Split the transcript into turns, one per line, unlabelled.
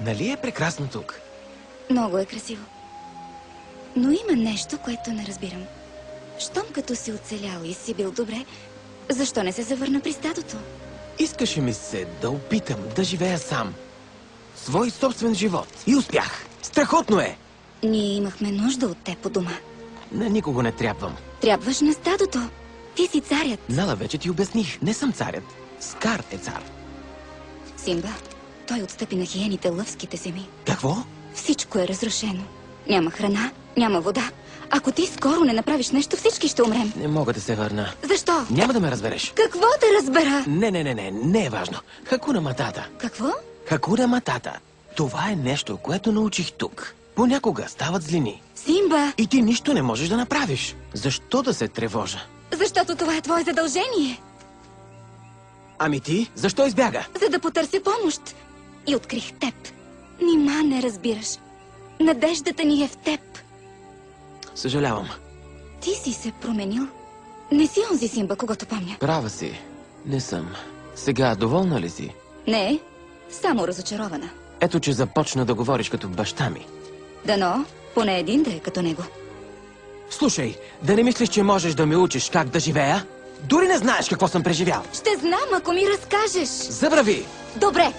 Нали е прекрасно тук?
Много е красиво. Но има нещо, което не разбирам. Щом като си оцелял и си бил добре, защо не се завърна при стадото?
Искаше ми се да опитам да живея сам. Свой собствен живот. И успях. Страхотно е!
Ние имахме нужда от теб у дома.
На никого не трябвам.
Трябваш на стадото. Ти си царят.
Нала, вече ти обясних. Не съм царят. Скар е цар.
Симба, той отстъпи на хиените лъвските земи.
Какво?
Всичко е разрушено. Няма храна, няма вода. Ако ти скоро не направиш нещо, всички ще умрем.
Не мога да се върна.
Защо?
Няма да ме разбереш.
Какво да разбера?
Не е важно. Хакуна матата.
Какво?
Хакуна матата. Това е нещо, което научих тук. Понякога стават злини.
Симба!
И ти нищо не можеш да направиш. Защо да се тревожа?
Защото това е твое задължение.
Ами ти? Защо избяга?
За да потърся помощ. И открих теб. Нима не разбираш. Надеждата ни е в теб.
Съжалявам.
Ти си се променил. Не си онзи Симба, когато помня.
Права си. Не съм. Сега доволна ли си?
Не, само разочарована.
Ето, че започна да говориш като баща ми.
Дано, поне един да е като него.
Слушай, да не мислиш, че можеш да ме учиш как да живея? Дори не знаеш какво съм преживял.
Ще знам, ако ми разкажеш.
Забрави!
Добре,